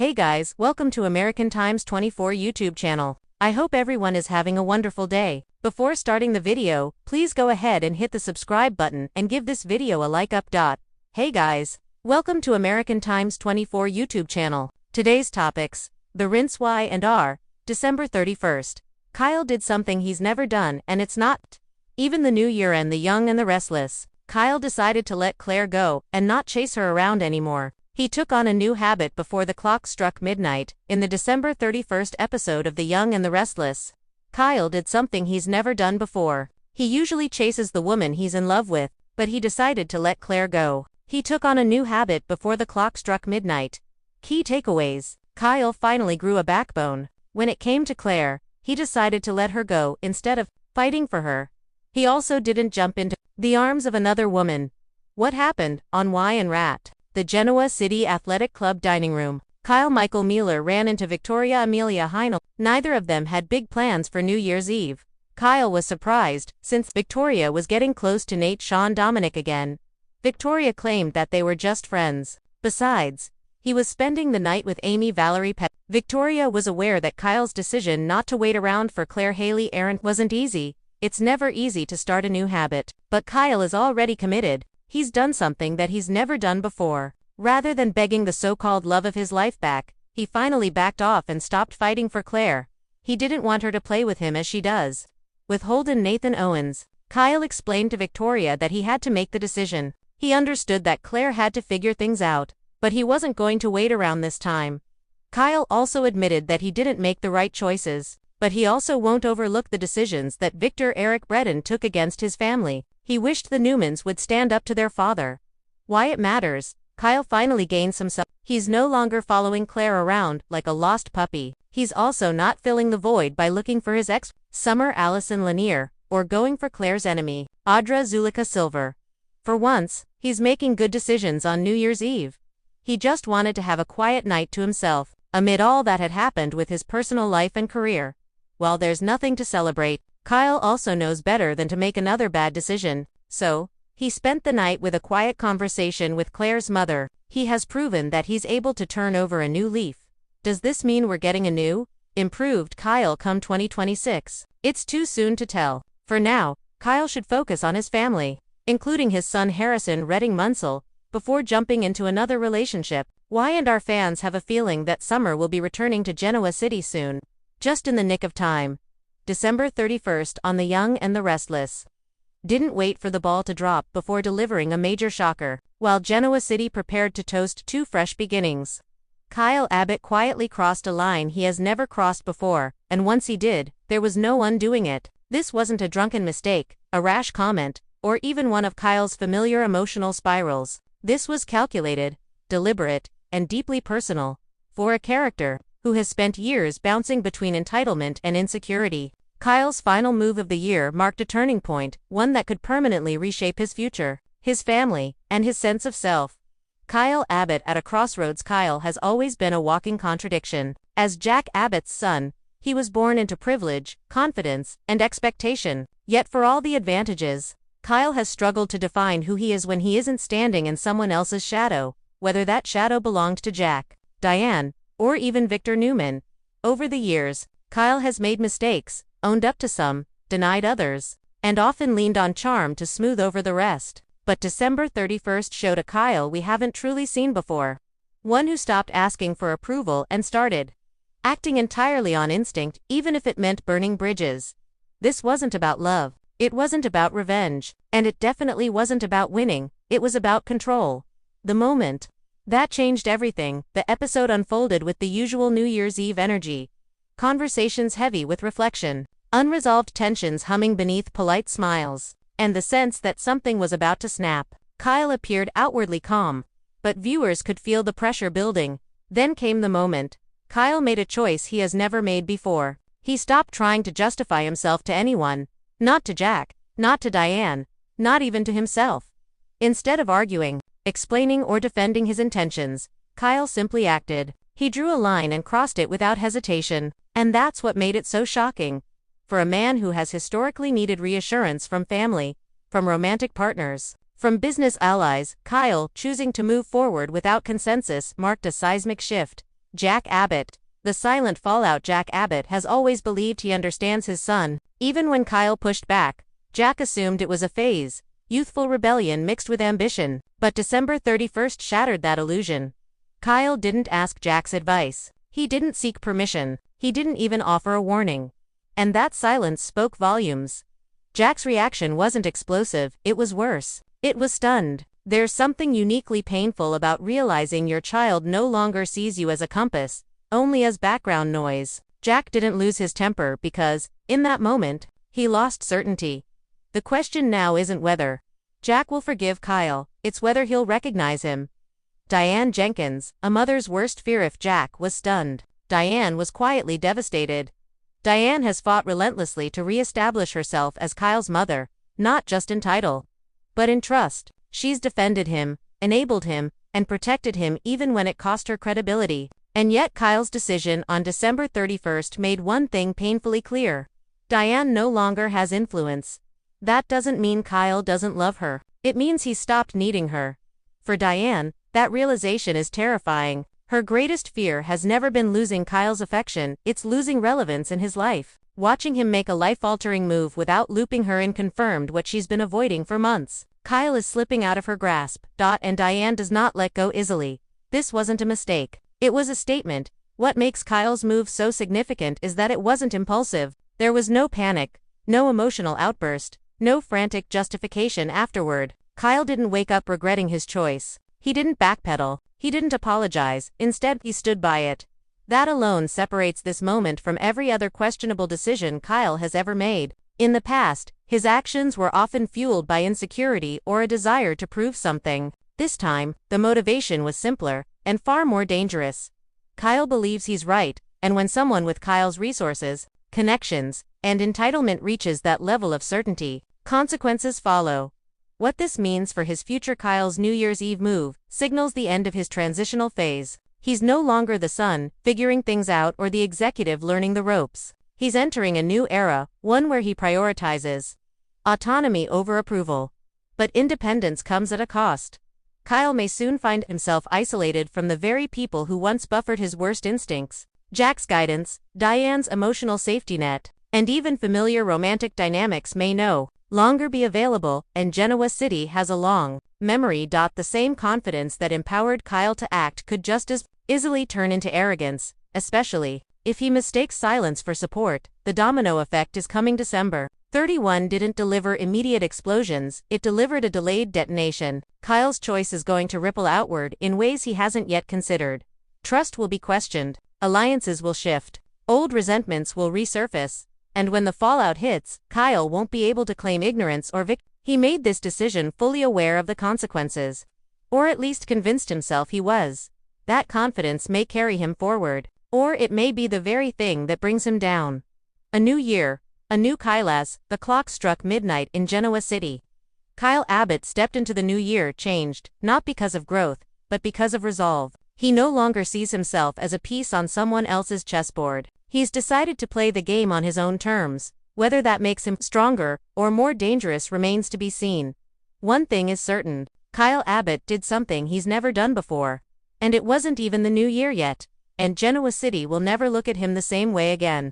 Hey guys, welcome to American Times 24 YouTube channel. I hope everyone is having a wonderful day. Before starting the video, please go ahead and hit the subscribe button and give this video a like up. Hey guys, welcome to American Times 24 YouTube channel. Today's topics: the rinse Y&R, December 31st. Kyle did something he's never done, and it's not even the new year and the young and the restless. Kyle decided to let Claire go and not chase her around anymore. He took on a new habit before the clock struck midnight. In the December 31st episode of The Young and the Restless, Kyle did something he's never done before. He usually chases the woman he's in love with, but he decided to let Claire go. He took on a new habit before the clock struck midnight. Key takeaways: Kyle finally grew a backbone. When it came to Claire, he decided to let her go instead of fighting for her. He also didn't jump into the arms of another woman. What happened on Y and Rat? The Genoa City Athletic Club dining room. Kyle Michael Mueller ran into Victoria Amelia Heinel. Neither of them had big plans for New Year's Eve. Kyle was surprised, since Victoria was getting close to Nate Sean Dominic again. Victoria claimed that they were just friends. Besides, he was spending the night with Amy Valerie Pett. Victoria was aware that Kyle's decision not to wait around for Claire Haley Arendt wasn't easy. It's never easy to start a new habit. But Kyle is already committed. He's done something that he's never done before. Rather than begging the so-called love of his life back, he finally backed off and stopped fighting for Claire. He didn't want her to play with him as she does with Holden Nathan Owens. Kyle explained to Victoria that he had to make the decision. He understood that Claire had to figure things out, but he wasn't going to wait around this time. Kyle also admitted that he didn't make the right choices, but he also won't overlook the decisions that Victor Eric Bredin took against his family. He wished the Newmans would stand up to their father. Why it matters: Kyle finally gained some self. He's no longer following Claire around like a lost puppy. He's also not filling the void by looking for his ex, Summer Allison Lanier, or going for Claire's enemy, Audra Zulica Silver. For once, he's making good decisions on New Year's Eve. He just wanted to have a quiet night to himself, amid all that had happened with his personal life and career. While there's nothing to celebrate, Kyle also knows better than to make another bad decision, so he spent the night with a quiet conversation with Claire's mother. He has proven that he's able to turn over a new leaf. Does this mean we're getting a new, improved Kyle come 2026? It's too soon to tell. For now, Kyle should focus on his family, including his son Harrison Redding Munsell, before jumping into another relationship. Y&R fans have a feeling that Summer will be returning to Genoa City soon, just in the nick of time. December 31st on The Young and the Restless. Didn't wait for the ball to drop before delivering a major shocker. While Genoa City prepared to toast two fresh beginnings, Kyle Abbott quietly crossed a line he has never crossed before, and once he did, there was no undoing it. This wasn't a drunken mistake, a rash comment, or even one of Kyle's familiar emotional spirals. This was calculated, deliberate, and deeply personal, for a character who has spent years bouncing between entitlement and insecurity. Kyle's final move of the year marked a turning point, one that could permanently reshape his future, his family, and his sense of self. Kyle Abbott at a crossroads. Kyle has always been a walking contradiction. As Jack Abbott's son, he was born into privilege, confidence, and expectation. Yet for all the advantages, Kyle has struggled to define who he is when he isn't standing in someone else's shadow, whether that shadow belonged to Jack, Diane, or even Victor Newman. Over the years, Kyle has made mistakes, owned up to some, denied others, and often leaned on charm to smooth over the rest. But December 31st showed a Kyle we haven't truly seen before. One who stopped asking for approval and started acting entirely on instinct, even if it meant burning bridges. This wasn't about love. It wasn't about revenge. And it definitely wasn't about winning. It was about control. The moment that changed everything. The episode unfolded with the usual New Year's Eve energy. Conversations heavy with reflection, unresolved tensions humming beneath polite smiles, and the sense that something was about to snap. Kyle appeared outwardly calm, but viewers could feel the pressure building. Then came the moment. Kyle made a choice he has never made before. He stopped trying to justify himself to anyone. Not to Jack, not to Diane, not even to himself. Instead of arguing, explaining, or defending his intentions, Kyle simply acted. He drew a line and crossed it without hesitation, and that's what made it so shocking. For a man who has historically needed reassurance from family, from romantic partners, from business allies, Kyle choosing to move forward without consensus marked a seismic shift. Jack Abbott. The silent fallout. Jack Abbott has always believed he understands his son. Even when Kyle pushed back, Jack assumed it was a phase, youthful rebellion mixed with ambition. But December 31st shattered that illusion. Kyle didn't ask Jack's advice. He didn't seek permission. He didn't even offer a warning. And that silence spoke volumes. Jack's reaction wasn't explosive, it was worse. It was stunned. There's something uniquely painful about realizing your child no longer sees you as a compass, only as background noise. Jack didn't lose his temper because, in that moment, he lost certainty. The question now isn't whether Jack will forgive Kyle, it's whether he'll recognize him. Diane Jenkins, a mother's worst fear. If Jack was stunned, Diane was quietly devastated. Diane has fought relentlessly to re-establish herself as Kyle's mother, not just in title, but in trust. She's defended him, enabled him, and protected him even when it cost her credibility. And yet Kyle's decision on December 31st made one thing painfully clear. Diane no longer has influence. That doesn't mean Kyle doesn't love her. It means he stopped needing her. For Diane, that realization is terrifying. Her greatest fear has never been losing Kyle's affection, it's losing relevance in his life. Watching him make a life-altering move without looping her in confirmed what she's been avoiding for months. Kyle is slipping out of her grasp, and Diane does not let go easily. This wasn't a mistake. It was a statement. What makes Kyle's move so significant is that it wasn't impulsive. There was no panic, no emotional outburst, no frantic justification afterward. Kyle didn't wake up regretting his choice. He didn't backpedal. He didn't apologize. Instead, he stood by it. That alone separates this moment from every other questionable decision Kyle has ever made. In the past, his actions were often fueled by insecurity or a desire to prove something. This time, the motivation was simpler and far more dangerous. Kyle believes he's right, and when someone with Kyle's resources, connections, and entitlement reaches that level of certainty, consequences follow. What this means for his future. Kyle's New Year's Eve move signals the end of his transitional phase. He's no longer the son, figuring things out, or the executive learning the ropes. He's entering a new era, one where he prioritizes autonomy over approval. But independence comes at a cost. Kyle may soon find himself isolated from the very people who once buffered his worst instincts. Jack's guidance, Diane's emotional safety net, and even familiar romantic dynamics may no longer be available, and Genoa City has a long memory. The same confidence that empowered Kyle to act could just as easily turn into arrogance, especially if he mistakes silence for support. The domino effect is coming. December 31 didn't deliver immediate explosions, it delivered a delayed detonation. Kyle's choice is going to ripple outward in ways he hasn't yet considered. Trust will be questioned, alliances will shift, old resentments will resurface, and when the fallout hits, Kyle won't be able to claim ignorance or victory. He made this decision fully aware of the consequences, or at least convinced himself he was. That confidence may carry him forward, or it may be the very thing that brings him down. A new year, a new Kyle's. The clock struck midnight in Genoa City. Kyle Abbott stepped into the new year changed, not because of growth, but because of resolve. He no longer sees himself as a piece on someone else's chessboard. He's decided to play the game on his own terms. Whether that makes him stronger or more dangerous remains to be seen. One thing is certain, Kyle Abbott did something he's never done before. And it wasn't even the new year yet. And Genoa City will never look at him the same way again.